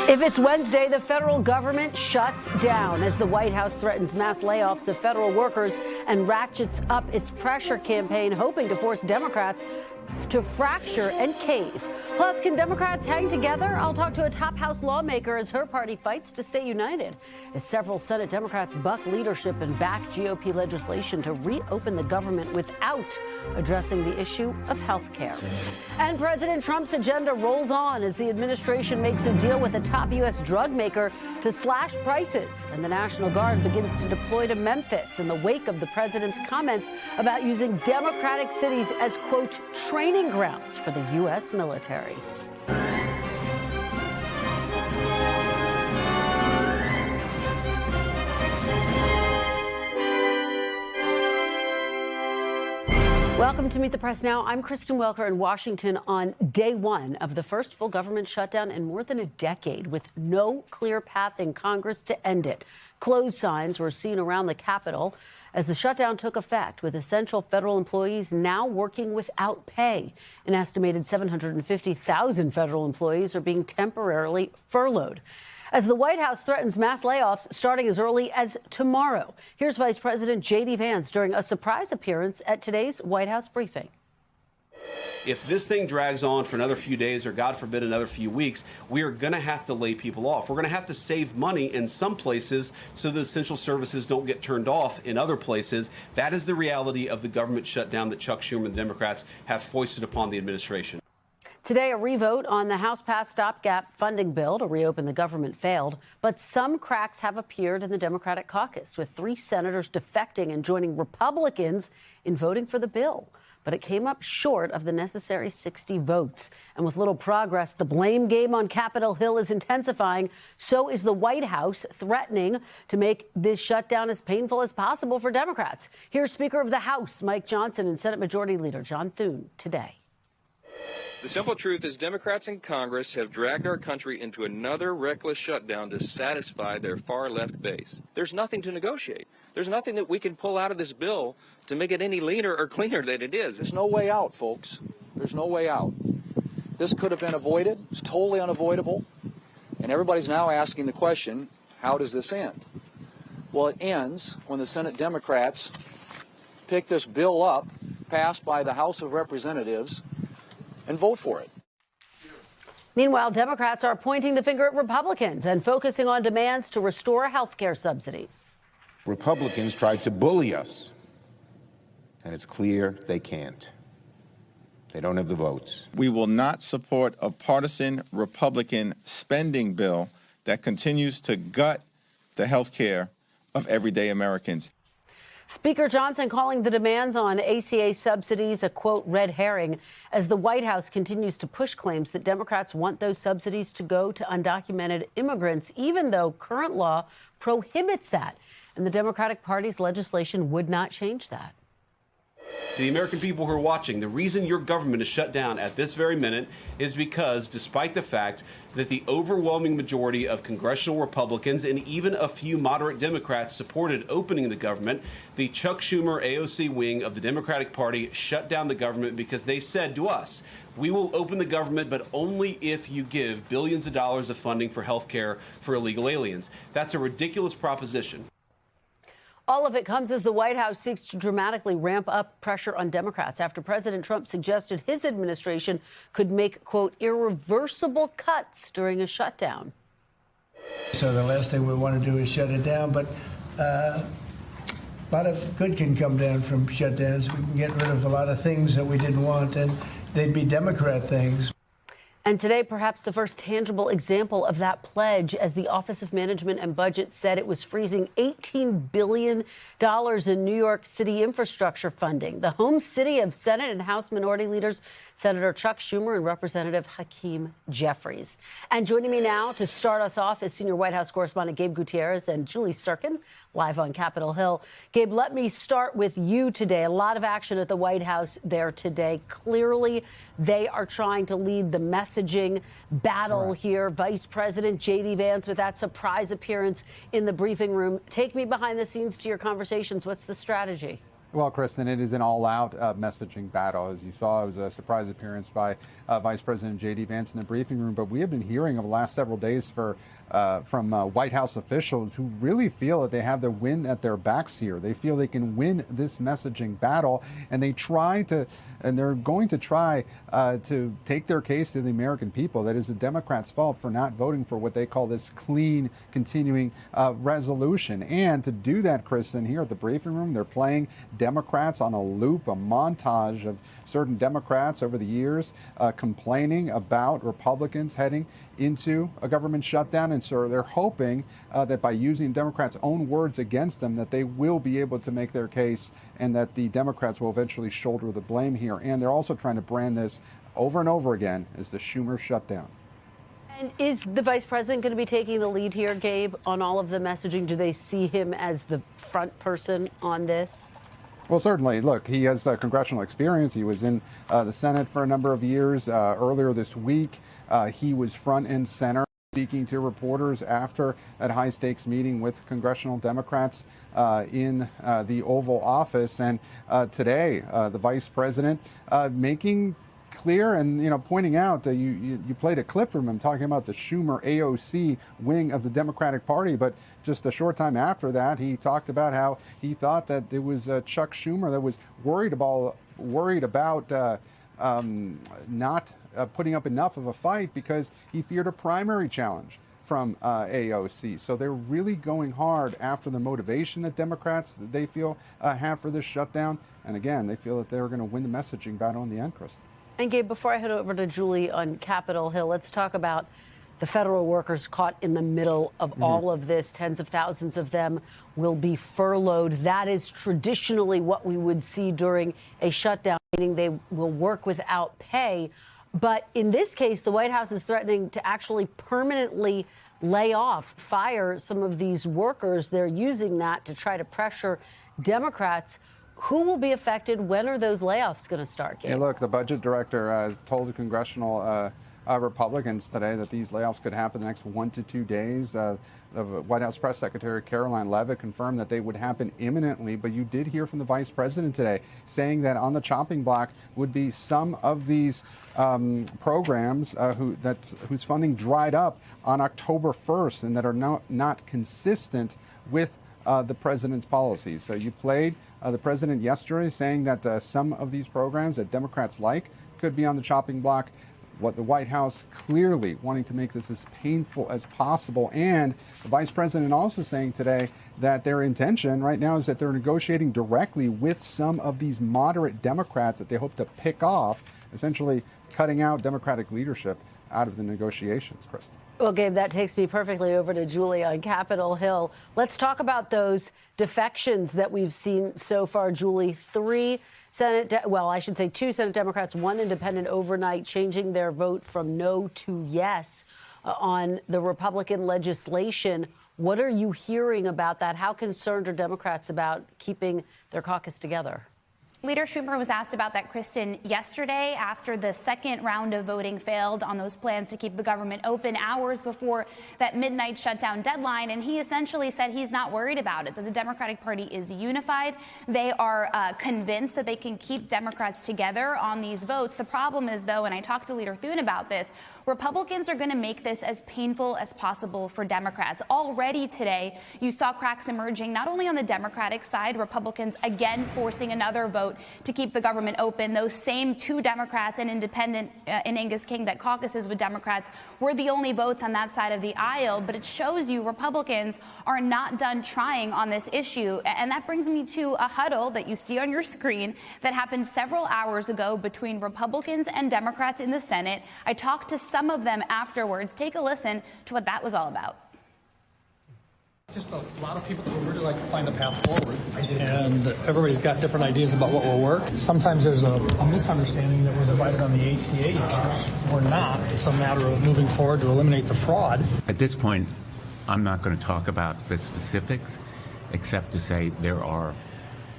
If it's Wednesday, the federal government shuts down as the White House threatens mass layoffs of federal workers and ratchets up its pressure campaign, hoping to force Democrats to fracture and cave. Plus, can Democrats hang together? I'll talk to a top House lawmaker as her party fights to stay united, as several Senate Democrats buck leadership and back GOP legislation to reopen the government without addressing the issue of health care. And President Trump's agenda rolls on as the administration makes a deal with a top U.S. drug maker to slash prices, and the National Guard begins to deploy to Memphis in the wake of the president's comments about using Democratic cities as, quote, training grounds for the U.S. military. Welcome to Meet the Press Now. I'm Kristen Welker in Washington on day one of the first full government shutdown in more than a decade, with no clear path in Congress to end it. Closed signs were seen around the Capitol as the shutdown took effect, with essential federal employees now working without pay. An estimated 750,000 federal employees are being temporarily furloughed, as the White House threatens mass layoffs starting as early as tomorrow. Here's Vice President J.D. Vance during a surprise appearance at today's White House briefing. If this thing drags on for another few days or, God forbid, another few weeks, we are going to have to lay people off. We're going to have to save money in some places so the essential services don't get turned off in other places. That is the reality of the government shutdown that Chuck Schumer and the Democrats have foisted upon the administration. Today, a revote on the House-passed stopgap funding bill to reopen the government failed, but some cracks have appeared in the Democratic caucus, with 3 senators defecting and joining Republicans in voting for the bill. But it came up short of the necessary 60 votes. And with little progress, the blame game on Capitol Hill is intensifying. So is the White House, threatening to make this shutdown as painful as possible for Democrats. Here's Speaker of the House Mike Johnson and Senate Majority Leader John Thune today. The simple truth is Democrats in Congress have dragged our country into another reckless shutdown to satisfy their far-left base. There's nothing to negotiate. There's nothing that we can pull out of this bill to make it any leaner or cleaner than it is. There's no way out, folks. There's no way out. This could have been avoided. It's totally unavoidable. And everybody's now asking the question, how does this end? Well, it ends when the Senate Democrats pick this bill up, passed by the House of Representatives, and vote for it. Meanwhile, Democrats are pointing the finger at Republicans and focusing on demands to restore health care subsidies. Republicans tried to bully us, and it's clear they can't. They don't have the votes. We will not support a partisan Republican spending bill that continues to gut the health care of everyday Americans. Speaker Johnson calling the demands on ACA subsidies a, quote, red herring, as the White House continues to push claims that Democrats want those subsidies to go to undocumented immigrants, even though current law prohibits that. And the Democratic Party's legislation would not change that. To the American people who are watching, the reason your government is shut down at this very minute is because, despite the fact that the overwhelming majority of congressional Republicans and even a few moderate Democrats supported opening the government, the Chuck Schumer AOC wing of the Democratic Party shut down the government because they said to us, we will open the government, but only if you give billions of dollars of funding for health care for illegal aliens. That's a ridiculous proposition. All of it comes as the White House seeks to dramatically ramp up pressure on Democrats after President Trump suggested his administration could make, quote, irreversible cuts during a shutdown. So the last thing we want to do is shut it down, but a lot of good can come down from shutdowns. We can get rid of a lot of things that we didn't want, and they'd be Democrat things. And today, perhaps the first tangible example of that pledge, as the Office of Management and Budget said it was freezing $18 billion in New York City infrastructure funding. The home city of Senate and House Minority Leaders Senator Chuck Schumer and Representative Hakeem Jeffries. And joining me now to start us off is senior White House correspondent Gabe Gutierrez and Julie Sirkin, live on Capitol Hill. Gabe, let me start with you today. A lot of action at the White House there today. Clearly, they are trying to lead the messaging battle here. Vice President J.D. Vance with that surprise appearance in the briefing room. Take me behind the scenes to your conversations. What's the strategy? Well, Kristen, it is an all-out messaging battle. As you saw, it was a surprise appearance by Vice President J.D. Vance in the briefing room. But we have been hearing over the last several days from White House officials who really feel that they have the wind at their backs here. They feel they can win this messaging battle, and they're going to try to take their case to the American people. That is the Democrats' fault for not voting for what they call this clean, continuing resolution. And to do that, Kristen, here at the briefing room, they're playing Democrats on a loop, a montage of certain Democrats over the years complaining about Republicans heading into a government shutdown. And so they're hoping that by using Democrats' own words against them, that they will be able to make their case and that the Democrats will eventually shoulder the blame here. And they're also trying to brand this over and over again as the Schumer shutdown. And is the vice president going to be taking the lead here, Gabe, on all of the messaging? Do they see him as the front person on this? Well, certainly. Look, he has congressional experience. He was in the Senate for a number of years. Earlier this week, he was front and center speaking to reporters after that high-stakes meeting with congressional Democrats in the Oval Office. And today, the vice president making clear and, pointing out that you played a clip from him talking about the Schumer AOC wing of the Democratic Party. But just a short time after that, he talked about how he thought that it was Chuck Schumer that was worried about not putting up enough of a fight because he feared a primary challenge from AOC. So they're really going hard after the motivation that Democrats that they feel have for this shutdown. And again, they feel that they're going to win the messaging battle in the end, Kristen. And Gabe, before I head over to Julie on Capitol Hill, let's talk about the federal workers caught in the middle of all of this. Tens of thousands of them will be furloughed. That is traditionally what we would see during a shutdown, meaning they will work without pay. But in this case, the White House is threatening to actually permanently lay off, fire some of these workers. They're using that to try to pressure Democrats. Who will be affected? When are those layoffs going to start, Gabe? Hey, look, the budget director told the congressional Republicans today that these layoffs could happen the next 1 to 2 days. The White House Press Secretary Caroline Leavitt confirmed that they would happen imminently, but you did hear from the vice president today saying that on the chopping block would be some of these programs whose funding dried up on October 1st and that are not consistent with the president's policies. So you played the president yesterday saying that some of these programs that Democrats like could be on the chopping block. What the White House clearly wanting to make this as painful as possible. And the vice president also saying today that their intention right now is that they're negotiating directly with some of these moderate Democrats that they hope to pick off, essentially cutting out Democratic leadership out of the negotiations, Kristen. Well, Gabe, that takes me perfectly over to Julie on Capitol Hill. Let's talk about those defections that we've seen so far, Julie. 2 Senate Democrats, 1 independent overnight, changing their vote from no to yes on the Republican legislation. What are you hearing about that? How concerned are Democrats about keeping their caucus together? Leader Schumer was asked about that, Kristen, yesterday after the second round of voting failed on those plans to keep the government open hours before that midnight shutdown deadline. And he essentially said he's not worried about it, that the Democratic Party is unified. They are convinced that they can keep Democrats together on these votes. The problem is, though, and I talked to Leader Thune about this, Republicans are going to make this as painful as possible for Democrats. Already today, you saw cracks emerging not only on the Democratic side, Republicans again forcing another vote to keep the government open. Those same 2 Democrats and independent in Angus King that caucuses with Democrats were the only votes on that side of the aisle. But it shows you Republicans are not done trying on this issue. And that brings me to a huddle that you see on your screen that happened several hours ago between Republicans and Democrats in the Senate. I talked to some of them afterwards. Take a listen to what that was all about. Just a lot of people would really like to find a path forward, and everybody's got different ideas about what will work. Sometimes there's a misunderstanding that we're divided on the ACA issues. We're not. It's a matter of moving forward to eliminate the fraud. At this point, I'm not going to talk about the specifics, except to say there are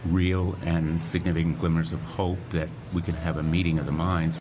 real and significant glimmers of hope that we can have a meeting of the minds.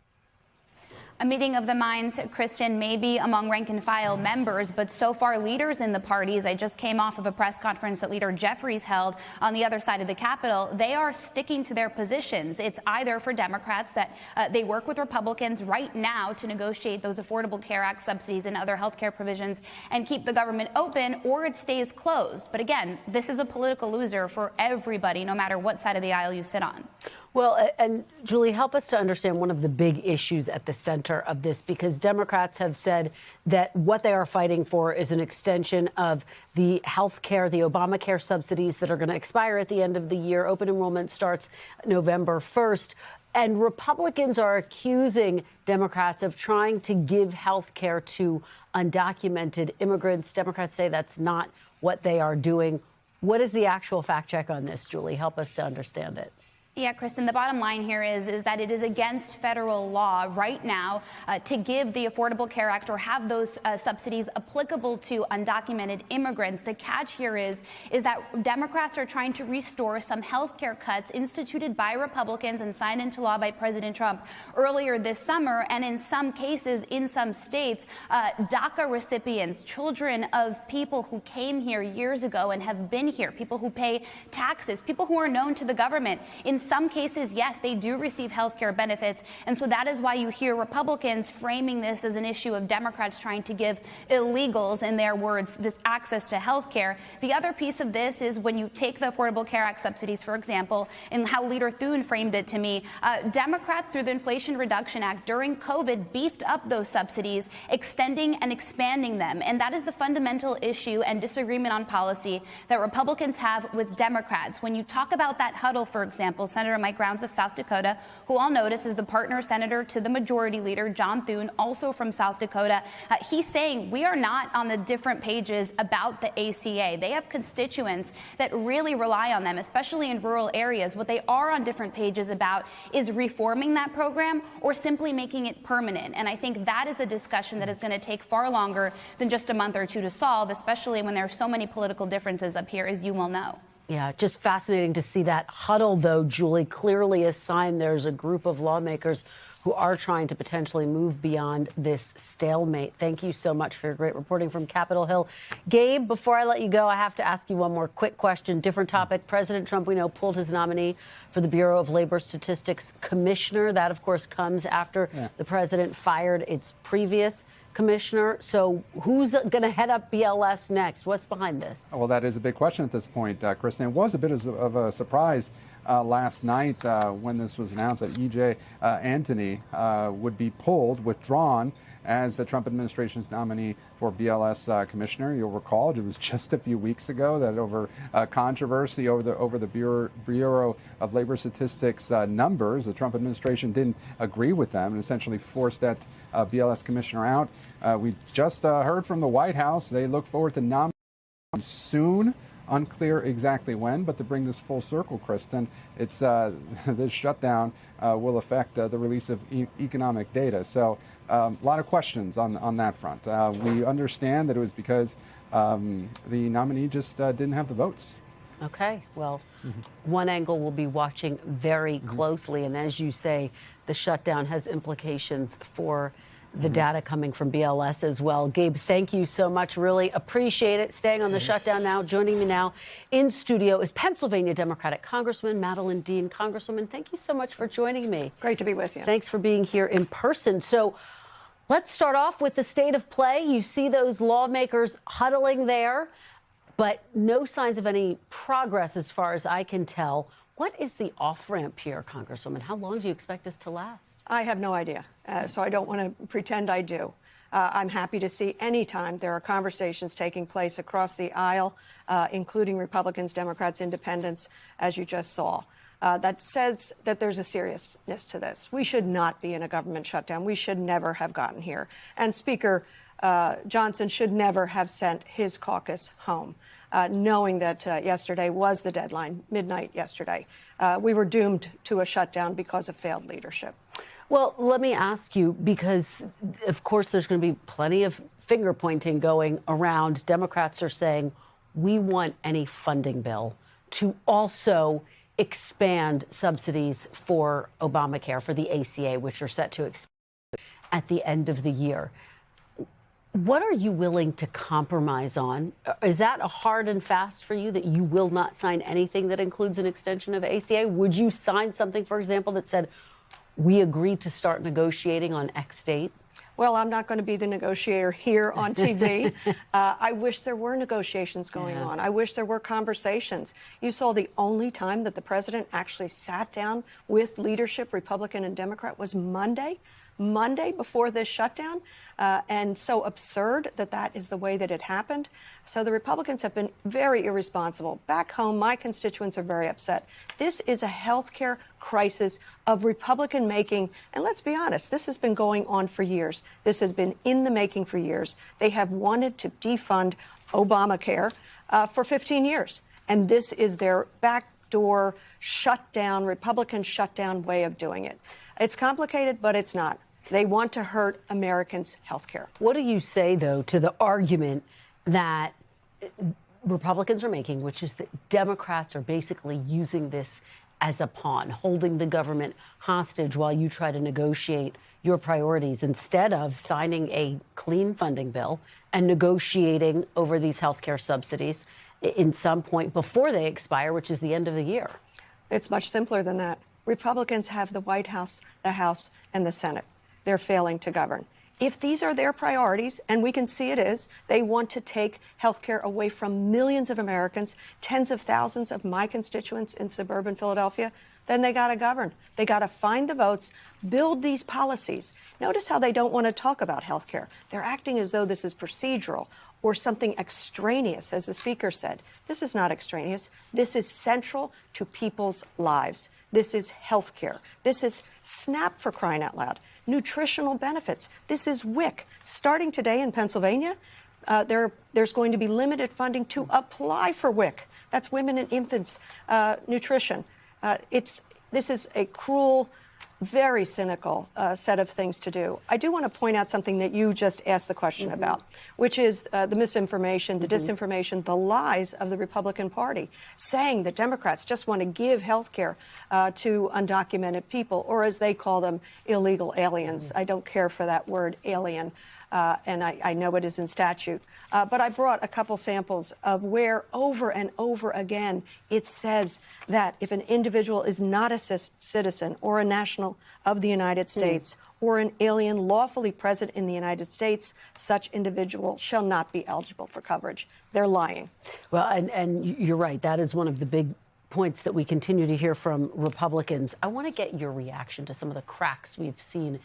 A meeting of the minds, Kristen, may be among rank and file members, but so far leaders in the parties, I just came off of a press conference that Leader Jeffries held on the other side of the Capitol, they are sticking to their positions. It's either for Democrats that they work with Republicans right now to negotiate those Affordable Care Act subsidies and other health care provisions and keep the government open, or it stays closed. But again, this is a political loser for everybody, no matter what side of the aisle you sit on. Well, and Julie, help us to understand one of the big issues at the center of this, because Democrats have said that what they are fighting for is an extension of the health care, the Obamacare subsidies that are going to expire at the end of the year. Open enrollment starts November 1st. And Republicans are accusing Democrats of trying to give health care to undocumented immigrants. Democrats say that's not what they are doing. What is the actual fact check on this, Julie? Help us to understand it. Yeah, Kristen, the bottom line here is that it is against federal law right now to give the Affordable Care Act or have those subsidies applicable to undocumented immigrants. The catch here is that Democrats are trying to restore some health care cuts instituted by Republicans and signed into law by President Trump earlier this summer. And in some cases, in some states, DACA recipients, children of people who came here years ago and have been here, people who pay taxes, people who are known to the government, in some cases, yes, they do receive health care benefits. And so that is why you hear Republicans framing this as an issue of Democrats trying to give illegals, in their words, this access to health care. The other piece of this is when you take the Affordable Care Act subsidies, for example, and how Leader Thune framed it to me, Democrats, through the Inflation Reduction Act during COVID, beefed up those subsidies, extending and expanding them. And that is the fundamental issue and disagreement on policy that Republicans have with Democrats. When you talk about that huddle, for example, Senator Mike Rounds of South Dakota, who I'll notice is the partner senator to the majority leader, John Thune, also from South Dakota. He's saying we are not on the different pages about the ACA. They have constituents that really rely on them, especially in rural areas. What they are on different pages about is reforming that program or simply making it permanent. And I think that is a discussion that is going to take far longer than just a month or two to solve, especially when there are so many political differences up here, as you well know. Yeah, just fascinating to see that huddle, though, Julie. Clearly a sign there's a group of lawmakers who are trying to potentially move beyond this stalemate. Thank you so much for your great reporting from Capitol Hill. Gabe, before I let you go, I have to ask you one more quick question. Different topic. President Trump, we know, pulled his nominee for the Bureau of Labor Statistics commissioner. That, of course, comes after the president fired its previous commissioner. So who's going to head up BLS next? What's behind this? Well, that is a big question at this point, Kristen. It was a bit of a surprise last night when this was announced that E.J. Antony would be withdrawn as the Trump administration's nominee for BLS commissioner. You'll recall it was just a few weeks ago that over controversy over the Bureau of Labor Statistics numbers, the Trump administration didn't agree with them and essentially forced that BLS commissioner out. We just heard from the White House. They look forward to nominating soon. Unclear exactly when, but to bring this full circle, Kristen, it's this shutdown will affect the release of economic data. So a lot of questions on that front. We understand that it was because the nominee just didn't have the votes. Okay, well, one angle we'll be watching very closely. And as you say, the shutdown has implications for the data coming from BLS as well. Gabe, thank you so much. Really appreciate it. Staying on the shutdown now. Joining me now in studio is Pennsylvania Democratic Congressman Madeleine Dean. Congresswoman, thank you so much for joining me. Great to be with you. Thanks for being here in person. So let's start off with the state of play. You see those lawmakers huddling there, but no signs of any progress as far as I can tell. What is the off-ramp here, Congresswoman? How long do you expect this to last? I have no idea, so I don't want to pretend I do. I'm happy to see any time there are conversations taking place across the aisle, including Republicans, Democrats, Independents, as you just saw. That says that there's a seriousness to this. We should not be in a government shutdown. We should never have gotten here. And Speaker Johnson should never have sent his caucus home. Knowing that yesterday was the deadline, midnight yesterday. We were doomed to a shutdown because of failed leadership. Well, let me ask you, because, of course, there's going to be plenty of finger pointing going around. Democrats are saying we want any funding bill to also expand subsidies for Obamacare, for the ACA, which are set to expand. at the end of the year. What are you willing to compromise on? Is that a hard and fast for you, that you will not sign anything that includes an extension of ACA? Would you sign something, for example, that said, we agree to start negotiating on X date? Well, I'm not going to be the negotiator here on TV. I wish there were negotiations going on. I wish there were conversations. You saw the only time that the president actually sat down with leadership, Republican and Democrat, was Monday before this shutdown. And so absurd that that is the way that it happened. So the Republicans have been very irresponsible. Back home, my constituents are very upset. This is a health care crisis of Republican making. And let's be honest, this has been going on for years. This has been in the making for years. They have wanted to defund Obamacare for 15 years. And this is their backdoor shutdown, Republican shutdown way of doing it. It's complicated, but it's not. They want to hurt Americans' health care. What do you say, though, to the argument that Republicans are making, which is that Democrats are basically using this as a pawn, holding the government hostage while you try to negotiate your priorities instead of signing a clean funding bill and negotiating over these health care subsidies in some point before they expire, which is the end of the year? It's much simpler than that. Republicans have the White House, the House, and the Senate. They're failing to govern. If these are their priorities, and we can see it is, they want to take health care away from millions of Americans, tens of thousands of my constituents in suburban Philadelphia, then they got to govern. They got to find the votes, build these policies. Notice how they don't want to talk about health care. They're acting as though this is procedural or something extraneous, as the speaker said. This is not extraneous. This is central to people's lives. This is health care. This is SNAP, for crying out loud. Nutritional benefits. This is WIC. Starting today in Pennsylvania, there's going to be limited funding to apply for WIC. That's Women and Infants Nutrition. This is a cruel, very cynical set of things to do. I do want to point out something that you just asked the question about, which is the misinformation, the disinformation, the lies of the Republican Party, saying that Democrats just want to give health care to undocumented people, or as they call them, illegal aliens. I don't care for that word, alien. And I know it is in statute. But I brought a couple samples of where over and over again it says that if an individual is not a citizen or a national of the United States or an alien lawfully present in the United States, such individual shall not be eligible for coverage. They're lying. Well, and you're right. That is one of the big points that we continue to hear from Republicans. I want to get your reaction to some of the cracks we've seen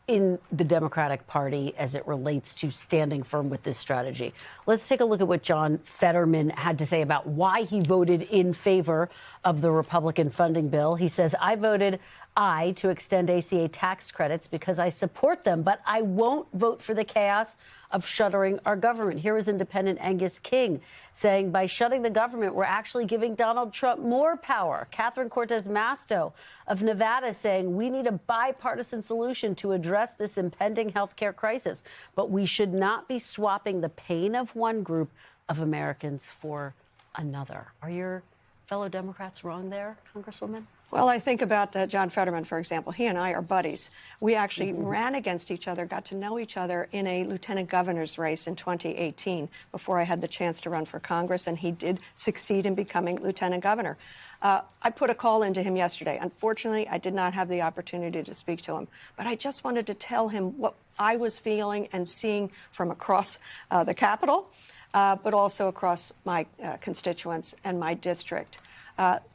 in the Democratic Party as it relates to standing firm with this strategy. Let's take a look at what John Fetterman had to say about why he voted in favor of the Republican funding bill. He says, I voted aye to extend ACA tax credits because I support them, but I won't vote for the chaos of shuttering our government. Here is Independent Angus King saying, by shutting the government, we're actually giving Donald Trump more power. Catherine Cortez Masto of Nevada saying, we need a bipartisan solution to address this impending health care crisis, but we should not be swapping the pain of one group of Americans for another. Are your fellow Democrats wrong there, Congresswoman? Well, I think about John Fetterman, for example. He and I are buddies. We actually ran against each other, got to know each other in a lieutenant governor's race in 2018 before I had the chance to run for Congress, and he did succeed in becoming lieutenant governor. I put a call into him yesterday. Unfortunately, I did not have the opportunity to speak to him, but I just wanted to tell him what I was feeling and seeing from across the Capitol, but also across my constituents and my district.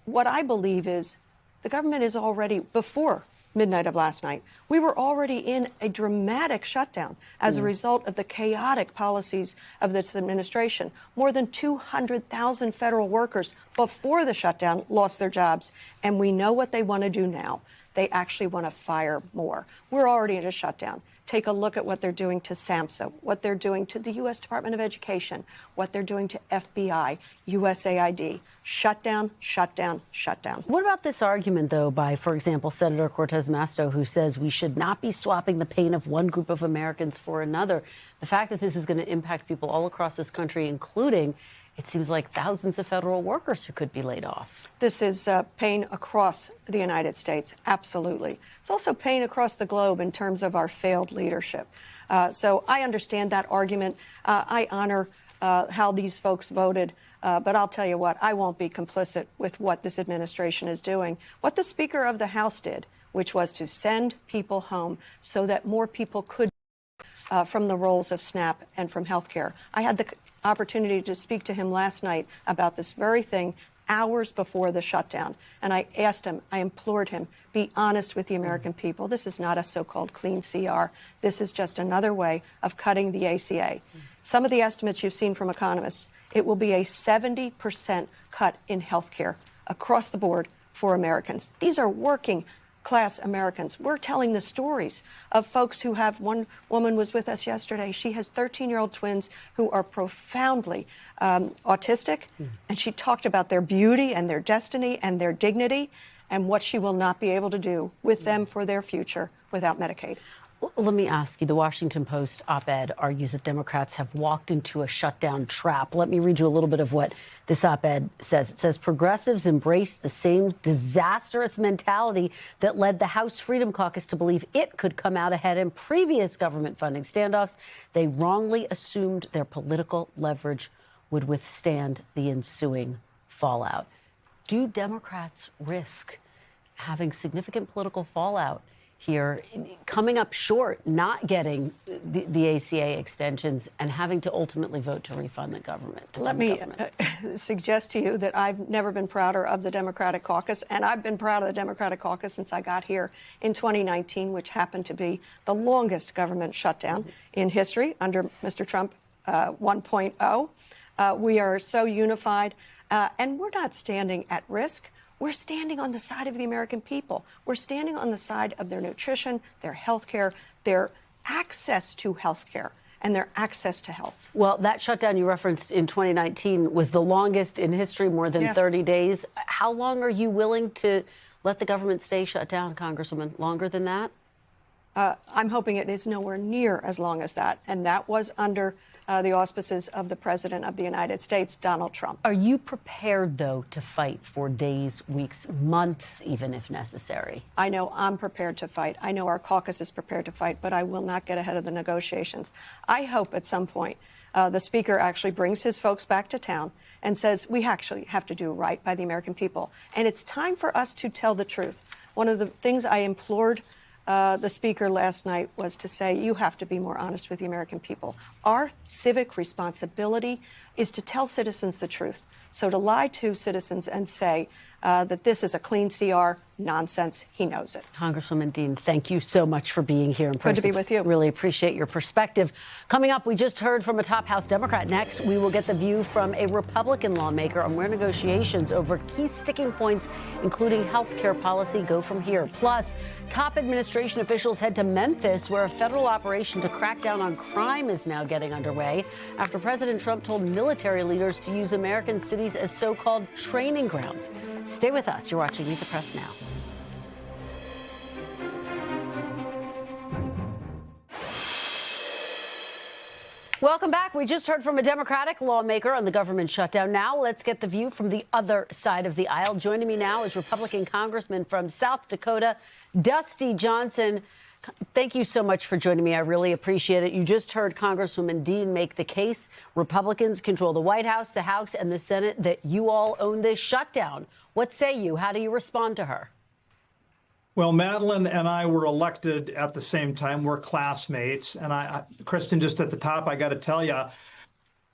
What I believe is the government is already, before midnight of last night, we were already in a dramatic shutdown as a result of the chaotic policies of this administration. More than 200,000 federal workers before the shutdown lost their jobs, and we know what they want to do now. They actually want to fire more. We're already in a shutdown. Take a look at what they're doing to SAMHSA, what they're doing to the U.S. Department of Education, what they're doing to FBI, USAID. Shutdown, shutdown, shutdown. What about this argument, though, by, for example, Senator Cortez Masto, who says we should not be swapping the pain of one group of Americans for another? The fact that this is going to impact people all across this country, including it seems like thousands of federal workers who could be laid off. This is pain across the United States, absolutely. It's also pain across the globe in terms of our failed leadership. So I understand that argument. I honor how these folks voted. But I'll tell you what, I won't be complicit with what this administration is doing. What the Speaker of the House did, which was to send people home so that more people could from the roles of SNAP and from health care. I had the opportunity to speak to him last night about this very thing hours before the shutdown. And I asked him, I implored him, be honest with the American people. This is not a so-called clean CR. This is just another way of cutting the ACA. Some of the estimates you've seen from economists, it will be a 70% cut in health care across the board for Americans. These are working class Americans. We're telling the stories of folks who have, one woman was with us yesterday. She has 13-year-old twins who are profoundly autistic, and she talked about their beauty and their destiny and their dignity and what she will not be able to do with them for their future without Medicaid. Let me ask you, the Washington Post op-ed argues that Democrats have walked into a shutdown trap. Let me read you a little bit of what this op-ed says. It says, progressives embrace the same disastrous mentality that led the House Freedom Caucus to believe it could come out ahead in previous government funding standoffs. They wrongly assumed their political leverage would withstand the ensuing fallout. Do Democrats risk having significant political fallout here, coming up short, not getting the ACA extensions and having to ultimately vote to refund the government? Let me suggest to you that I've never been prouder of the Democratic caucus, and I've been proud of the Democratic caucus since I got here in 2019, which happened to be the longest government shutdown in history under Mr. Trump 1.0. We are so unified, and we're not standing at risk. We're standing on the side of the American people. We're standing on the side of their nutrition, their health care, their access to health care, and their access to health. Well, that shutdown you referenced in 2019 was the longest in history, more than 30 days. How long are you willing to let the government stay shut down, Congresswoman? Longer than that? I'm hoping it is nowhere near as long as that, and that was under the auspices of the President of the United States, Donald Trump. Are you prepared, though, to fight for days, weeks, months, even if necessary? I know I'm prepared to fight. I know our caucus is prepared to fight, but I will not get ahead of the negotiations. I hope at some point the Speaker actually brings his folks back to town and says, we actually have to do right by the American people. And it's time for us to tell the truth. One of the things I implored the Speaker last night was to say, you have to be more honest with the American people. Our civic responsibility is to tell citizens the truth. So to lie to citizens and say that this is a clean CR, nonsense, he knows it. Congresswoman Dean, thank you so much for being here in person. Good to be with you. Really appreciate your perspective. Coming up, we just heard from a top House Democrat. Next, we will get the view from a Republican lawmaker on where negotiations over key sticking points, including health care policy, go from here. Plus, top administration officials head to Memphis, where a federal operation to crack down on crime is now getting underway after President Trump told military leaders to use American cities as so-called training grounds. Stay with us. You're watching Meet the Press Now. Welcome back. We just heard from a Democratic lawmaker on the government shutdown. Now let's get the view from the other side of the aisle. Joining me now is Republican Congressman from South Dakota, Dusty Johnson. Thank you so much for joining me. I really appreciate it. You just heard Congresswoman Dean make the case. Republicans control the White House, the House, and the Senate, that you all own this shutdown. What say you? How do you respond to her? Well, Madeleine and I were elected at the same time. We're classmates. And Kristen, just at the top, I got to tell you,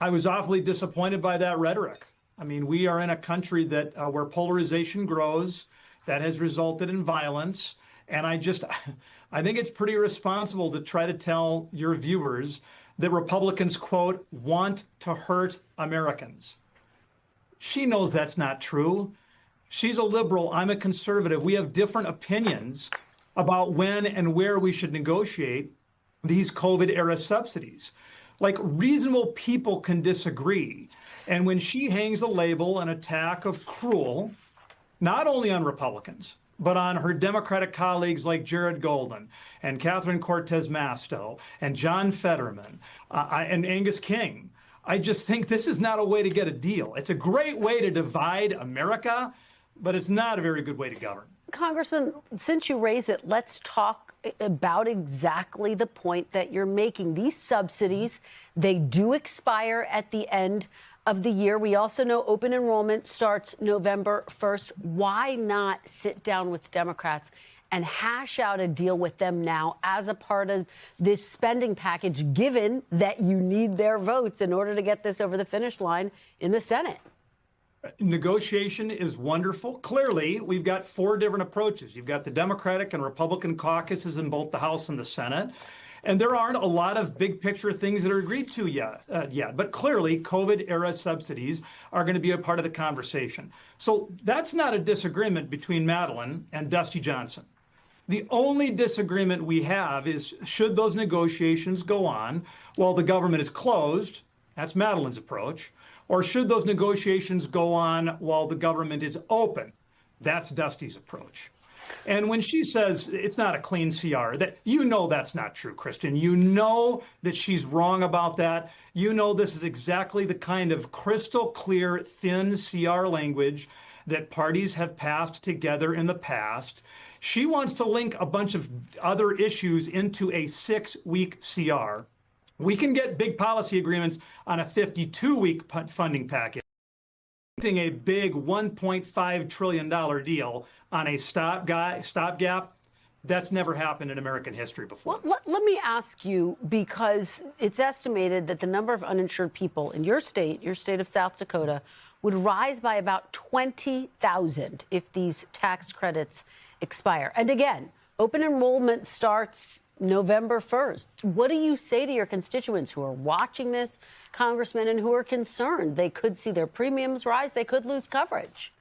I was awfully disappointed by that rhetoric. I mean, we are in a country that where polarization grows, that has resulted in violence. And I think it's pretty irresponsible to try to tell your viewers that Republicans, quote, want to hurt Americans. She knows that's not true. She's a liberal. I'm a conservative. We have different opinions about when and where we should negotiate these COVID-era subsidies. Like, reasonable people can disagree. And when she hangs a label, an attack of cruel, not only on Republicans, but on her Democratic colleagues like Jared Golden and Catherine Cortez Masto and John Fetterman and Angus King, I just think this is not a way to get a deal. It's a great way to divide America, but it's not a very good way to govern. Congressman, since you raise it, let's talk about exactly the point that you're making. These subsidies, they do expire at the end of the year. We also know open enrollment starts November 1st. Why not sit down with Democrats and hash out a deal with them now as a part of this spending package, given that you need their votes in order to get this over the finish line in the Senate? Negotiation is wonderful. Clearly, we've got 4 different approaches. You've got the Democratic and Republican caucuses in both the House and the Senate. And there aren't a lot of big picture things that are agreed to yet. But clearly, COVID-era subsidies are going to be a part of the conversation. So that's not a disagreement between Madeleine and Dusty Johnson. The only disagreement we have is, should those negotiations go on while the government is closed? That's Madeleine's approach. Or should those negotiations go on while the government is open? That's Dusty's approach. And when she says it's not a clean CR, that that's not true, Kristen. You know that she's wrong about that. You know this is exactly the kind of crystal clear, thin CR language that parties have passed together in the past. She wants to link a bunch of other issues into a 6-week CR. We can get big policy agreements on a 52-week funding package. A big $1.5 trillion deal on a stopgap, that's never happened in American history before. Well, let me ask you, because it's estimated that the number of uninsured people in your state of South Dakota, would rise by about 20,000 if these tax credits expire. And again, open enrollment starts November 1st. What do you say to your constituents who are watching this, Congressman, and who are concerned they could see their premiums rise, they could lose coverage?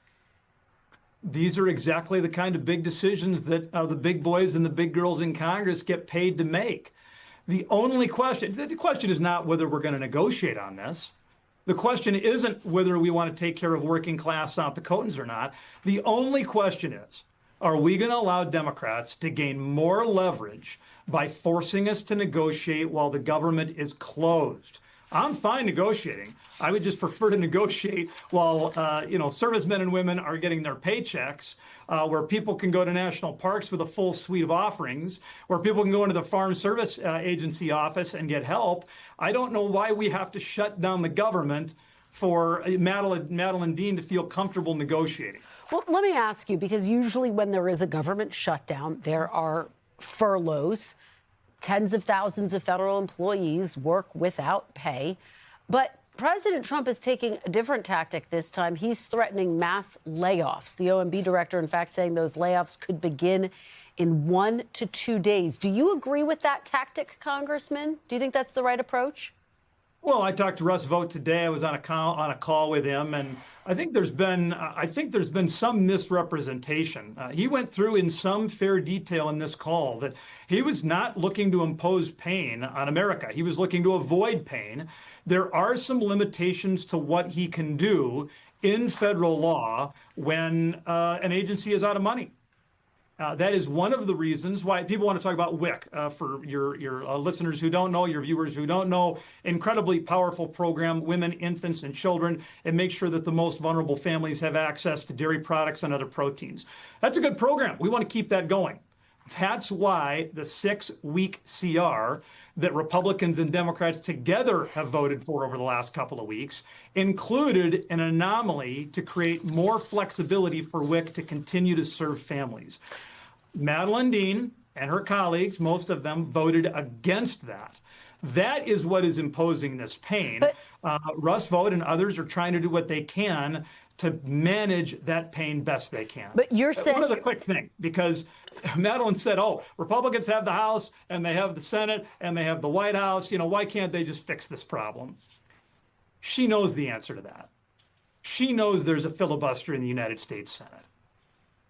These are exactly the kind of big decisions that the big boys and the big girls in Congress get paid to make. The question is not whether we're going to negotiate on this. The question isn't whether we want to take care of working class South Dakotans or not. The only question is, are we going to allow Democrats to gain more leverage by forcing us to negotiate while the government is closed? I'm fine negotiating. I would just prefer to negotiate while, servicemen and women are getting their paychecks, where people can go to national parks with a full suite of offerings, where people can go into the Farm Service Agency office and get help. I don't know why we have to shut down the government for Madeleine Dean to feel comfortable negotiating. Well, let me ask you, because usually when there is a government shutdown, there are furloughs. Tens of thousands of federal employees work without pay. But President Trump is taking a different tactic this time. He's threatening mass layoffs. The OMB director, in fact, saying those layoffs could begin in 1 to 2 days. Do you agree with that tactic, Congressman? Do you think that's the right approach? Well, I talked to Russ Vought today. I was on a call with him, and I think there's been some misrepresentation. He went through in some fair detail in this call that he was not looking to impose pain on America. He was looking to avoid pain. There are some limitations to what he can do in federal law when an agency is out of money. That is one of the reasons why people want to talk about WIC. For your listeners who don't know, your viewers who don't know, incredibly powerful program, women, infants, and children, and make sure that the most vulnerable families have access to dairy products and other proteins. That's a good program. We want to keep that going. That's why the 6-week CR that Republicans and Democrats together have voted for over the last couple of weeks included an anomaly to create more flexibility for WIC to continue to serve families. Madeleine Dean and her colleagues, most of them, voted against that. That is what is imposing this pain. Russ Vought and others are trying to do what they can to manage that pain best they can. But you're saying... One other quick thing, because Madeleine said, Republicans have the House and they have the Senate and they have the White House. Why can't they just fix this problem? She knows the answer to that. She knows there's a filibuster in the United States Senate.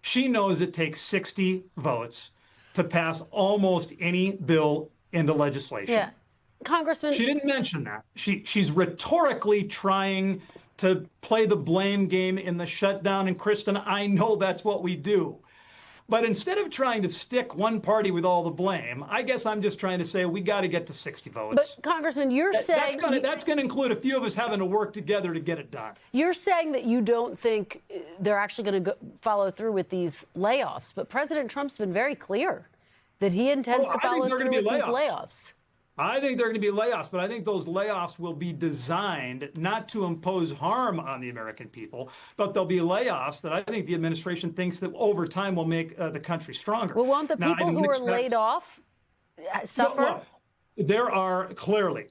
She knows it takes 60 votes to pass almost any bill into legislation. Yeah. Congressman... She didn't mention that. She's rhetorically trying to play the blame game in the shutdown. And Kristen, I know that's what we do. But instead of trying to stick one party with all the blame, I guess I'm just trying to say we got to get to 60 votes. But Congressman, you're saying that's going to include a few of us having to work together to get it done. You're saying that you don't think they're actually going to follow through with these layoffs, but President Trump's been very clear that he intends to follow through with these layoffs. I think there are going to be layoffs, but I think those layoffs will be designed not to impose harm on the American people, but there'll be layoffs that I think the administration thinks that over time will make the country stronger. Well, won't the people who are laid off suffer? No, there are clearly,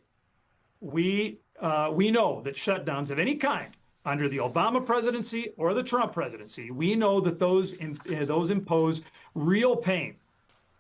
we know that shutdowns of any kind under the Obama presidency or the Trump presidency, we know that those impose real pain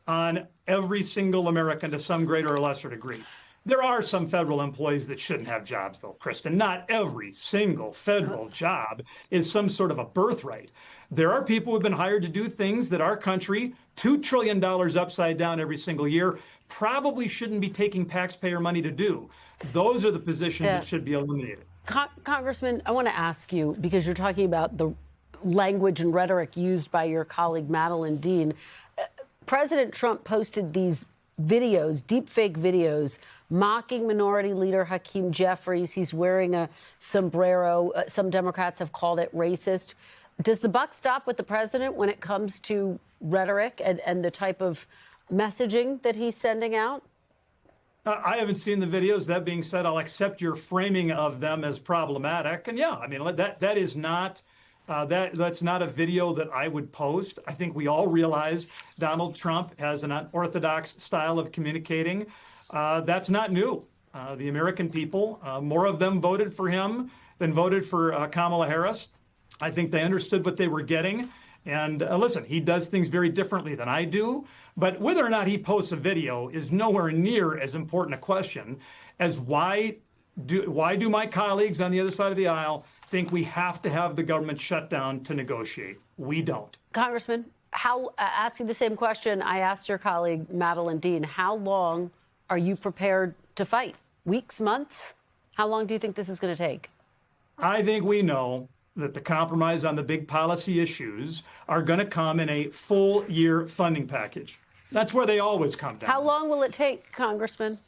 on every single American to some greater or lesser degree. There are some federal employees that shouldn't have jobs, though, Kristen. Not every single federal job is some sort of a birthright. There are people who have been hired to do things that our country, $2 trillion upside down every single year, probably shouldn't be taking taxpayer money to do. Those are the positions that should be eliminated. Congressman, I want to ask you, because you're talking about the language and rhetoric used by your colleague Madeleine Dean. President Trump posted these videos, deepfake videos, mocking Minority Leader Hakeem Jeffries. He's wearing a sombrero. Some Democrats have called it racist. Does the buck stop with the president when it comes to rhetoric and the type of messaging that he's sending out? I haven't seen the videos. That being said, I'll accept your framing of them as problematic. And yeah, I mean, that is not... that's not a video that I would post. I think we all realize Donald Trump has an unorthodox style of communicating. That's not new. The American people, more of them voted for him than voted for Kamala Harris. I think they understood what they were getting. And listen, he does things very differently than I do. But whether or not he posts a video is nowhere near as important a question as why do my colleagues on the other side of the aisle think we have to have the government shut down to negotiate? We don't. Congressman, asking the same question I asked your colleague Madeleine Dean, how long are you prepared to fight? Weeks, months? How long do you think this is going to take? I think we know that the compromise on the big policy issues are going to come in a full year funding package. That's where they always come down. How long will it take, Congressman?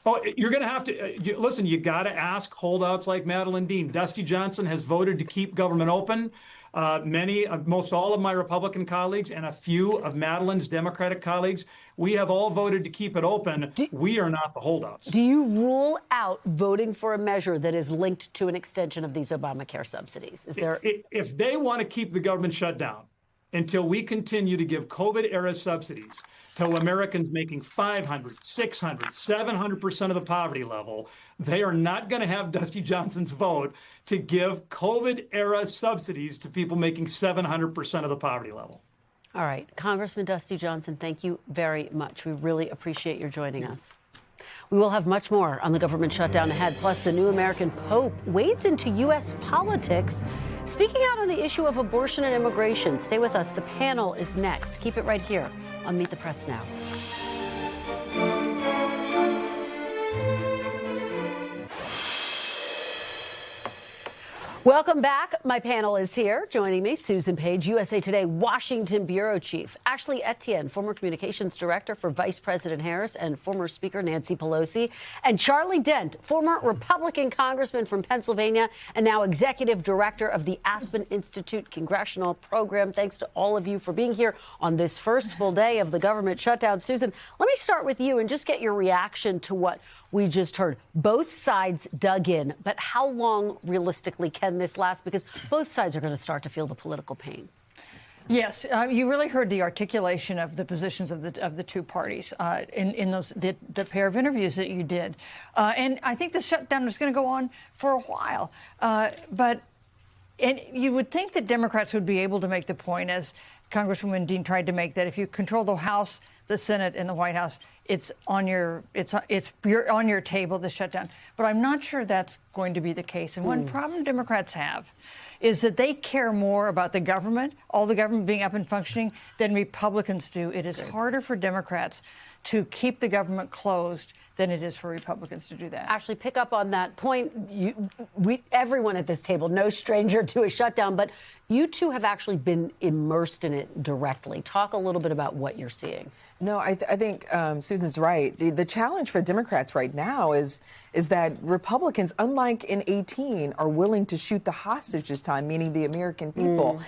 Oh, you're going to have to listen. You got to ask holdouts like Madeleine Dean. Dusty Johnson has voted to keep government open. Most all of my Republican colleagues and a few of Madeleine's Democratic colleagues, we have all voted to keep it open. We are not the holdouts. Do you rule out voting for a measure that is linked to an extension of these Obamacare subsidies? Is there? If they want to keep the government shut down until we continue to give COVID-era subsidies to Americans making 500, 600, 700% of the poverty level, they are not going to have Dusty Johnson's vote to give COVID-era subsidies to people making 700% of the poverty level. All right. Congressman Dusty Johnson, thank you very much. We really appreciate your joining us. We will have much more on the government shutdown ahead. Plus, the new American Pope wades into U.S. politics, speaking out on the issue of abortion and immigration. Stay with us. The panel is next. Keep it right here on Meet the Press Now. Welcome back. My panel is here. Joining me, Susan Page, USA Today Washington Bureau Chief. Ashley Etienne, former Communications Director for Vice President Harris and former Speaker Nancy Pelosi. And Charlie Dent, former Republican Congressman from Pennsylvania and now Executive Director of the Aspen Institute Congressional Program. Thanks to all of you for being here on this first full day of the government shutdown. Susan, let me start with you and just get your reaction to what we just heard. Both sides dug in, but how long realistically can this last? Because both sides are going to start to feel the political pain. Yes, you really heard the articulation of the positions of the two parties in the pair of interviews that you did, and I think the shutdown is going to go on for a while. But you would think that Democrats would be able to make the point, as Congresswoman Dean tried to make, that if you control the House, the Senate, and the White House, you're on your table, the shutdown. But I'm not sure that's going to be the case. And one problem Democrats have is that they care more about the government, all the government being up and functioning, than Republicans do. It is harder for Democrats to keep the government closed than it is for Republicans to do that. Actually, pick up on that point. Everyone at this table, no stranger to a shutdown, but you two have actually been immersed in it directly. Talk a little bit about what you're seeing. No, I think Susan's right. The challenge for Democrats right now is that Republicans, unlike in 2018, are willing to shoot the hostage this time, meaning the American people.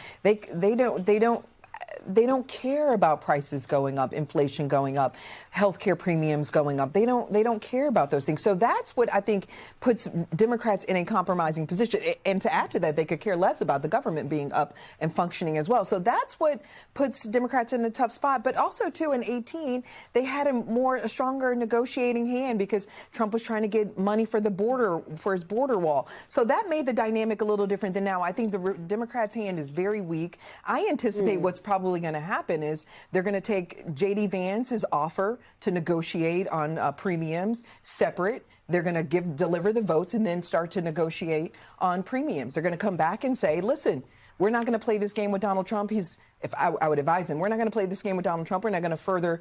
They don't care about prices going up, inflation going up, healthcare premiums going up. They don't care about those things. So that's what I think puts Democrats in a compromising position. And to add to that, they could care less about the government being up and functioning as well. So that's what puts Democrats in a tough spot. But also, too, in 2018, they had a stronger negotiating hand because Trump was trying to get money for his border wall. So that made the dynamic a little different than now. I think the Democrats' hand is very weak. I anticipate what's probably going to happen is they're going to take J.D. Vance's offer to negotiate on premiums separate. They're going to deliver the votes and then start to negotiate on premiums. They're going to come back and say, listen, we're not going to play this game with Donald Trump. I would advise him, we're not going to play this game with Donald Trump. We're not going to further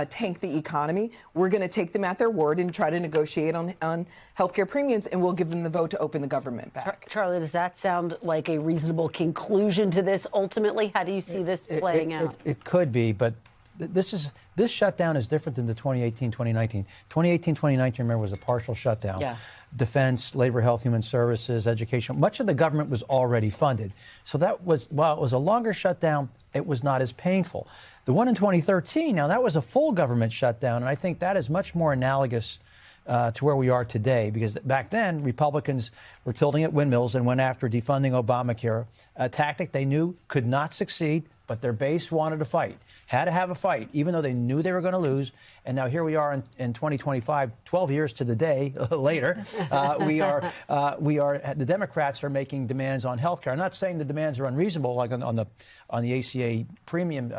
tank the economy. We're going to take them at their word and try to negotiate on health care premiums, and we'll give them the vote to open the government back. Charlie, does that sound like a reasonable conclusion to this ultimately? How do you see this playing out? It could be, but this shutdown is different than the 2018, 2019. 2018, 2019, remember, was a partial shutdown. Yeah. Defense, labor, health, human services, education. Much of the government was already funded. So that was, while it was a longer shutdown, it was not as painful. The one in 2013, now that was a full government shutdown, and I think that is much more analogous to where we are today, because back then Republicans were tilting at windmills and went after defunding Obamacare, a tactic they knew could not succeed, but their base wanted to fight, had to have a fight, even though they knew they were going to lose. And now here we are in 2025, 12 years to the day later, the Democrats are making demands on health care. I'm not saying the demands are unreasonable, like on the ACA premium,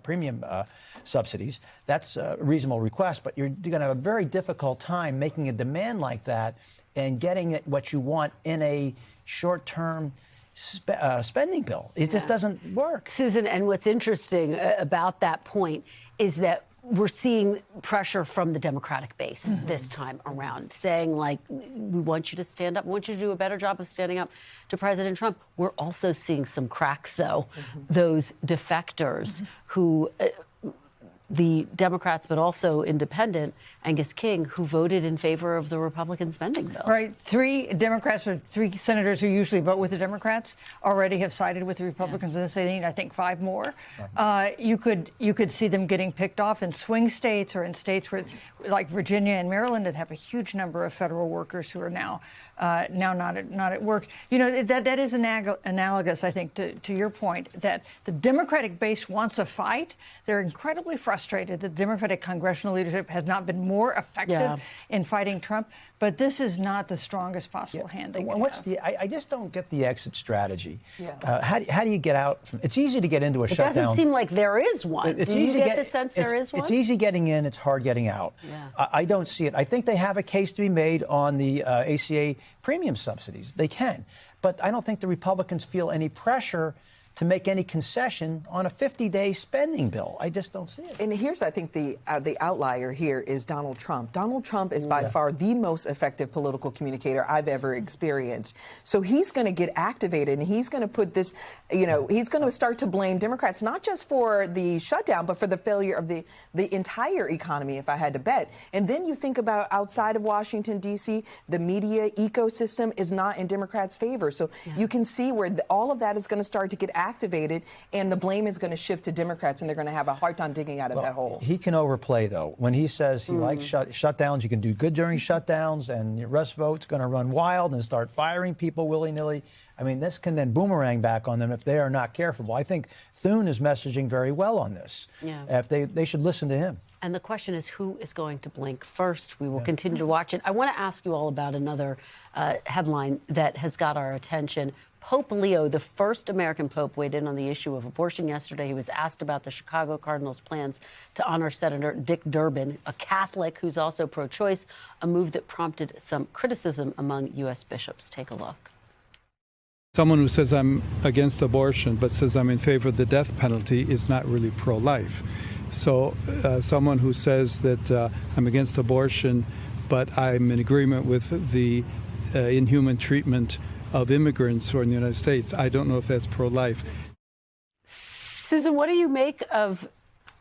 premium subsidies. That's a reasonable request, but you're going to have a very difficult time making a demand like that and getting what you want in a short-term spending bill. It just doesn't work. Susan, and what's interesting about that point is that we're seeing pressure from the Democratic base this time around, saying, like, we want you to stand up, we want you to do a better job of standing up to President Trump. We're also seeing some cracks, though. Those defectors who the Democrats, but also independent, Angus King, who voted in favor of the Republican spending bill. Right. 3 Democrats or 3 senators who usually vote with the Democrats already have sided with the Republicans, and they need, I think, 5 more. You could see them getting picked off in swing states or in states where, like Virginia and Maryland, that have a huge number of federal workers who are now not at work. You know, that is analogous, I think, to your point, that the Democratic base wants a fight. They're incredibly frustrated that the Democratic congressional leadership has not been more effective in fighting Trump. But this is not the strongest possible hand they can have. I just don't get the exit strategy. How do you get out from? It's easy to get into a shutdown. It doesn't seem like there is one. Do you get the sense there is one? It's easy getting in. It's hard getting out. I don't see it. I think they have a case to be made on the ACA premium subsidies. They can. But I don't think the Republicans feel any pressure to make any concession on a 50-day spending bill. I just don't see it. And here's, I think, the outlier here is Donald Trump. Donald Trump is by far the most effective political communicator I've ever experienced. So he's going to get activated, and he's going to put this, you know, he's going to start to blame Democrats, not just for the shutdown, but for the failure of the entire economy, if I had to bet. And then you think about outside of Washington, D.C., the media ecosystem is not in Democrats' favor. So you can see where all of that is going to start to get activated, and the blame is going to shift to Democrats, and they're going to have a hard time digging out of that hole. He can overplay, though. When he says he likes shutdowns, you can do good during shutdowns, and the rest vote's going to run wild and start firing people willy-nilly. I mean, this can then boomerang back on them if they are not careful. I think Thune is messaging very well on this. If they should listen to him. And the question is, who is going to blink first? We will continue to watch it. I want to ask you all about another headline that has got our attention. Pope Leo, the first American pope, weighed in on the issue of abortion yesterday. He was asked about the Chicago Cardinals' plans to honor Senator Dick Durbin, a Catholic who's also pro-choice, a move that prompted some criticism among U.S. bishops. Take a look. Someone who says I'm against abortion but says I'm in favor of the death penalty is not really pro-life. So someone who says that I'm against abortion, but I'm in agreement with the inhuman treatment of immigrants who are in the United States, I don't know if that's pro-life. Susan, what do you make of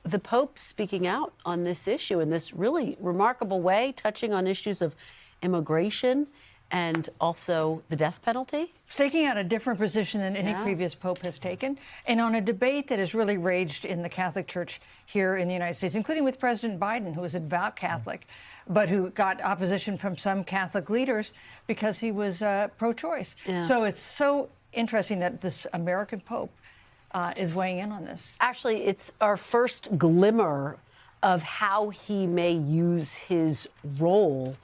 the Pope speaking out on this issue in this really remarkable way, touching on issues of immigration and also the death penalty? Taking out a different position than any previous pope has taken, and on a debate that has really raged in the Catholic Church here in the United States, including with President Biden, who is a devout Catholic, but who got opposition from some Catholic leaders because he was pro-choice. So it's so interesting that this American pope is weighing in on this. Actually, it's our first glimmer of how he may use his role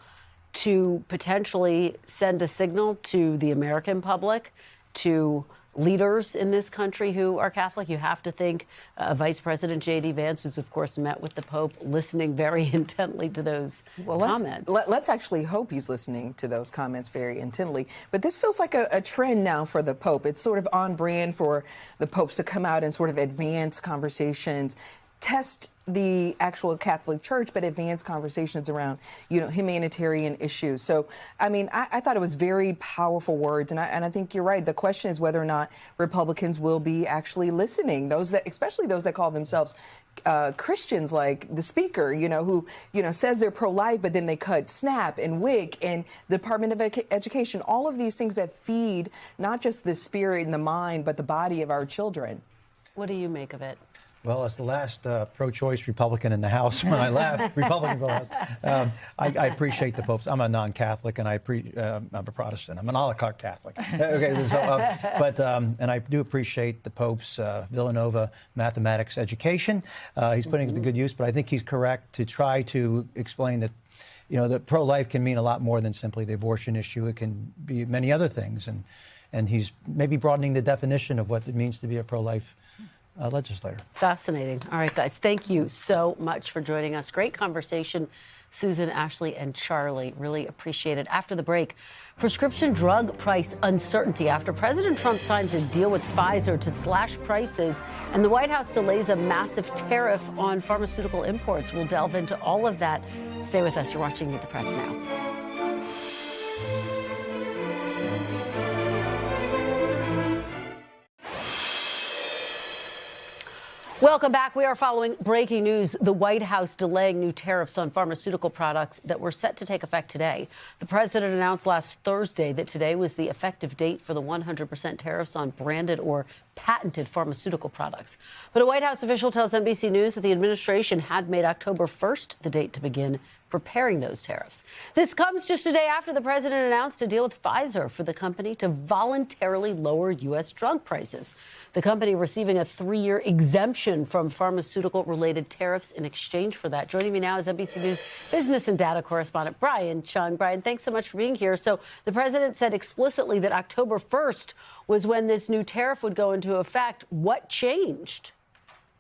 to potentially send a signal to the American public, to leaders in this country who are Catholic. You have to think Vice President J.D. Vance, who's, of course, met with the Pope, listening very intently to those comments. Let's actually hope he's listening to those comments very intently. But this feels like a trend now for the Pope. It's sort of on brand for the popes to come out and sort of advance conversations, test the actual Catholic Church, but advance conversations around, humanitarian issues. So, I mean, I thought it was very powerful words, and I think you're right. The question is whether or not Republicans will be actually listening. Especially those that call themselves Christians, like the speaker, who, says they're pro-life, but then they cut SNAP and WIC and the Department of Education, all of these things that feed not just the spirit and the mind, but the body of our children. What do you make of it? Well, as the last pro-choice Republican in the House, when I left, Republican for the House, I appreciate the popes. I'm a non-Catholic, and I'm a Protestant. I'm an a la carte Catholic. Okay, so, and I do appreciate the Pope's Villanova mathematics education. He's putting it to good use, but I think he's correct to try to explain that, that pro-life can mean a lot more than simply the abortion issue. It can be many other things, and he's maybe broadening the definition of what it means to be a pro-life legislator. Fascinating. All right, guys, thank you so much for joining us. Great conversation, Susan, Ashley, and Charlie. Really appreciate it. After the break, prescription drug price uncertainty after President Trump signs a deal with Pfizer to slash prices and the White House delays a massive tariff on pharmaceutical imports. We'll delve into all of that. Stay with us. You're watching Meet the Press now. Welcome back. We are following breaking news. The White House delaying new tariffs on pharmaceutical products that were set to take effect today. The president announced last Thursday that today was the effective date for the 100% tariffs on branded or patented pharmaceutical products. But a White House official tells NBC News that the administration had made October 1st the date to begin preparing those tariffs. This comes just a day after the president announced a deal with Pfizer for the company to voluntarily lower U.S. drug prices. The company receiving a 3-year exemption from pharmaceutical-related tariffs in exchange for that. Joining me now is NBC News business and data correspondent Brian Cheung. Brian, thanks so much for being here. So the president said explicitly that October 1st was when this new tariff would go into effect. What changed?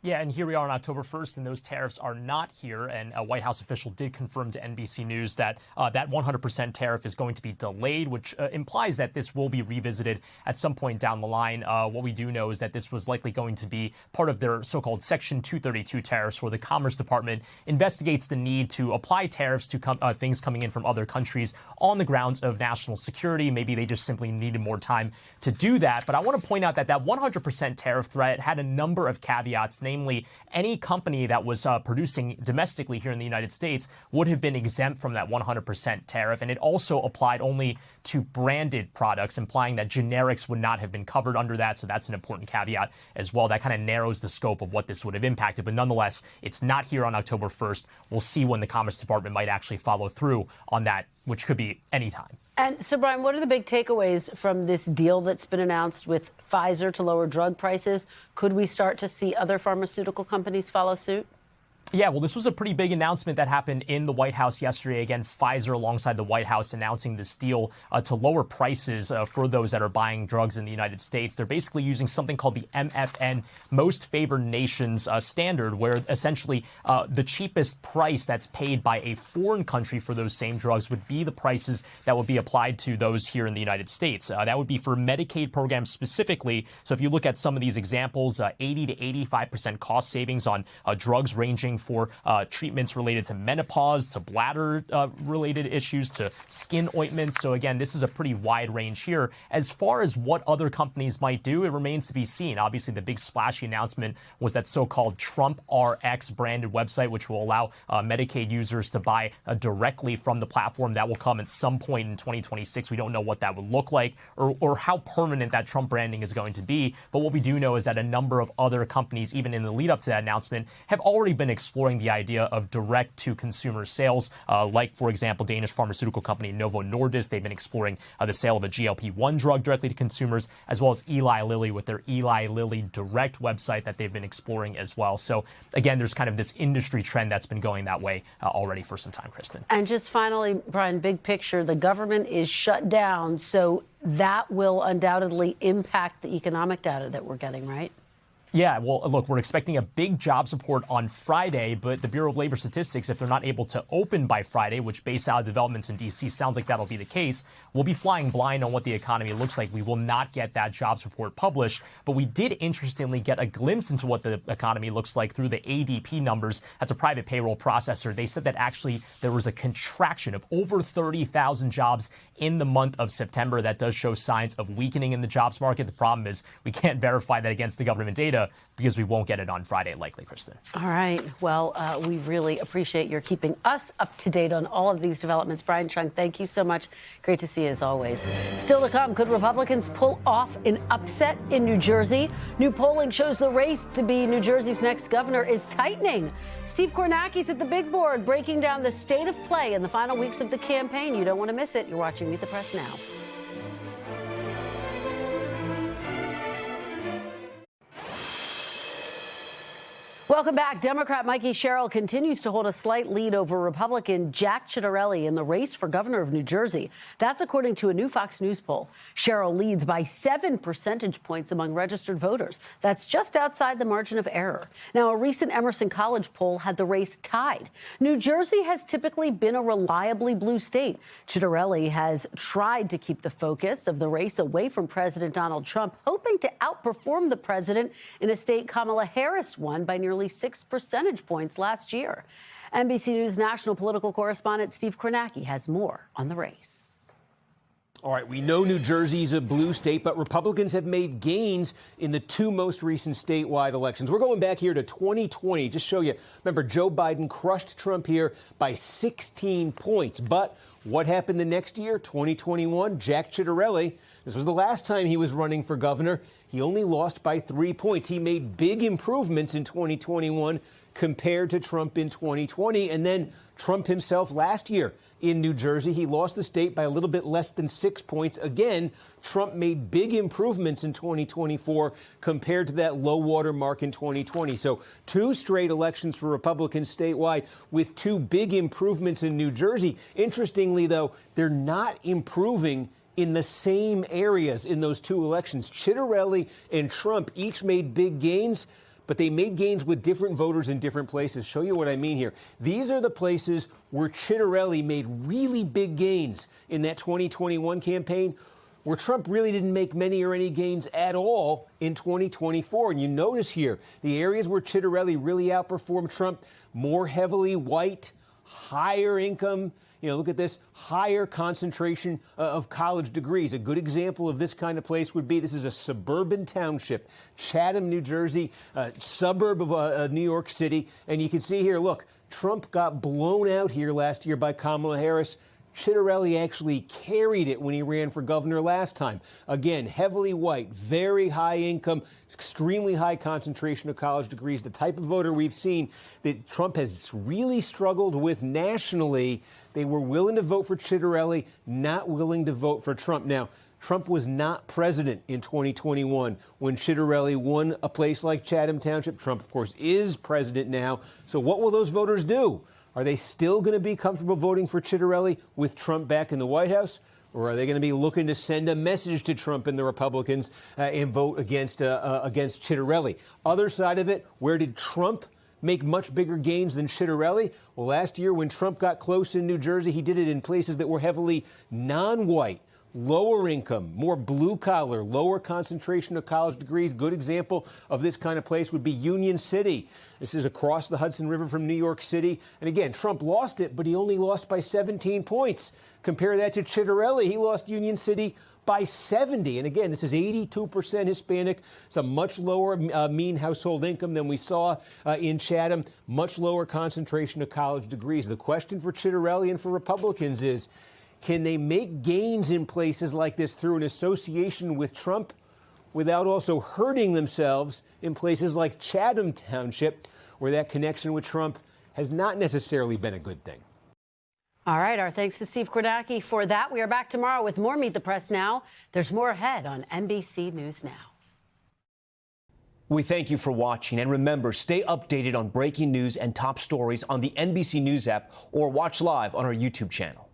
Yeah, and here we are on October 1st, and those tariffs are not here. And a White House official did confirm to NBC News that that 100% tariff is going to be delayed, which implies that this will be revisited at some point down the line. What we do know is that this was likely going to be part of their so-called Section 232 tariffs, where the Commerce Department investigates the need to apply tariffs to things coming in from other countries on the grounds of national security. Maybe they just simply needed more time to do that. But I want to point out that that 100% tariff threat had a number of caveats, namely any company that was producing domestically here in the United States would have been exempt from that 100% tariff. And it also applied only to branded products, implying that generics would not have been covered under that. So that's an important caveat as well. That kind of narrows the scope of what this would have impacted. But nonetheless, it's not here on October 1st. We'll see when the Commerce Department might actually follow through on that, which could be any time. And so, Brian, what are the big takeaways from this deal that's been announced with Pfizer to lower drug prices? Could we start to see other pharmaceutical companies follow suit? Yeah, well, this was a pretty big announcement that happened in the White House yesterday. Again, Pfizer alongside the White House announcing this deal to lower prices for those that are buying drugs in the United States. They're basically using something called the MFN, Most Favored Nations standard, where essentially the cheapest price that's paid by a foreign country for those same drugs would be the prices that would be applied to those here in the United States. That would be for Medicaid programs specifically. So if you look at some of these examples, 80 to 85% cost savings on drugs ranging for treatments related to menopause, to bladder-related issues, to skin ointments. So again, this is a pretty wide range here. As far as what other companies might do, it remains to be seen. Obviously, the big splashy announcement was that so-called Trump RX branded website, which will allow Medicaid users to buy directly from the platform. That will come at some point in 2026. We don't know what that would look like or how permanent that Trump branding is going to be. But what we do know is that a number of other companies, even in the lead up to that announcement, have already been exploring the idea of direct-to-consumer sales, like, for example, Danish pharmaceutical company Novo Nordisk. They've been exploring the sale of a GLP-1 drug directly to consumers, as well as Eli Lilly with their Eli Lilly Direct website that they've been exploring as well. So, again, there's kind of this industry trend that's been going that way already for some time, Kristen. And just finally, Brian, big picture, the government is shut down, so that will undoubtedly impact the economic data that we're getting, right? Yeah, well, look, we're expecting a big jobs report on Friday, but the Bureau of Labor Statistics, if they're not able to open by Friday, which based out of developments in D.C. sounds like that'll be the case, we'll be flying blind on what the economy looks like. We will not get that jobs report published, but we did interestingly get a glimpse into what the economy looks like through the ADP numbers. That's a private payroll processor. They said that actually there was a contraction of over 30,000 jobs in the month of September. That does show signs of weakening in the jobs market. The problem is we can't verify that against the government data because we won't get it on Friday, likely, Kristen. All right. Well, we really appreciate your keeping us up to date on all of these developments. Brian Cheung, thank you so much. Great to see you as always. Still to come, could Republicans pull off an upset in New Jersey? New polling shows the race to be New Jersey's next governor is tightening. Steve Kornacki's at the big board, breaking down the state of play in the final weeks of the campaign. You don't want to miss it. You're watching Meet the Press now. Welcome back. Democrat Mikey Sherrill continues to hold a slight lead over Republican Jack Ciattarelli in the race for governor of New Jersey. That's according to a new Fox News poll. Sherrill leads by 7 percentage points among registered voters. That's just outside the margin of error. Now, a recent Emerson College poll had the race tied. New Jersey has typically been a reliably blue state. Ciattarelli has tried to keep the focus of the race away from President Donald Trump, hoping to outperform the president in a state Kamala Harris won by nearly 6 percentage points last year. NBC News national political correspondent Steve Kornacki has more on the race. All right, we know New Jersey's a blue state, but Republicans have made gains in the two most recent statewide elections. We're going back here to 2020. Just show you, remember, Joe Biden crushed Trump here by 16 points. But what happened the next year, 2021? Jack Ciattarelli, this was the last time he was running for governor. He only lost by 3 points. He made big improvements in 2021 compared to Trump in 2020. And then Trump himself last year in New Jersey, he lost the state by a little bit less than 6 points. Again, Trump made big improvements in 2024 compared to that low water mark in 2020. So 2 straight elections for Republicans statewide with 2 big improvements in New Jersey. Interestingly, though, they're not improving in the same areas in those 2 elections. Ciattarelli and Trump each made big gains, but they made gains with different voters in different places. Show you what I mean here. These are the places where Ciattarelli made really big gains in that 2021 campaign, where Trump really didn't make many or any gains at all in 2024. And you notice here, the areas where Ciattarelli really outperformed Trump, more heavily white, higher income. You know, look at this, higher concentration of college degrees. A good example of this kind of place would be, this is a suburban township, Chatham, New Jersey, suburb of New York City. And you can see here, look, Trump got blown out here last year by Kamala Harris. Ciattarelli actually carried it when he ran for governor last time. Again, heavily white, very high income, extremely high concentration of college degrees, the type of voter we've seen that Trump has really struggled with nationally. They were willing to vote for Ciattarelli, not willing to vote for Trump. Now, Trump was not president in 2021 when Ciattarelli won a place like Chatham Township. Trump, of course, is president now. So what will those voters do? Are they still going to be comfortable voting for Ciattarelli with Trump back in the White House? Or are they going to be looking to send a message to Trump and the Republicans and vote against Ciattarelli? Other side of it, where did Trump make much bigger gains than Ciattarelli? Well, last year when Trump got close in New Jersey, he did it in places that were heavily non-white, lower income, more blue collar, lower concentration of college degrees. Good example of this kind of place would be Union City. This is across the Hudson River from New York City. And again, Trump lost it, but he only lost by 17 points. Compare that to Ciattarelli. He lost Union City by 70. And again, this is 82% Hispanic. It's a much lower mean household income than we saw in Chatham, much lower concentration of college degrees. The question for Ciattarelli and for Republicans is, can they make gains in places like this through an association with Trump without also hurting themselves in places like Chatham Township, where that connection with Trump has not necessarily been a good thing? All right, our thanks to Steve Kornacki for that. We are back tomorrow with more Meet the Press Now. There's more ahead on NBC News Now. We thank you for watching, and remember, stay updated on breaking news and top stories on the NBC News app or watch live on our YouTube channel.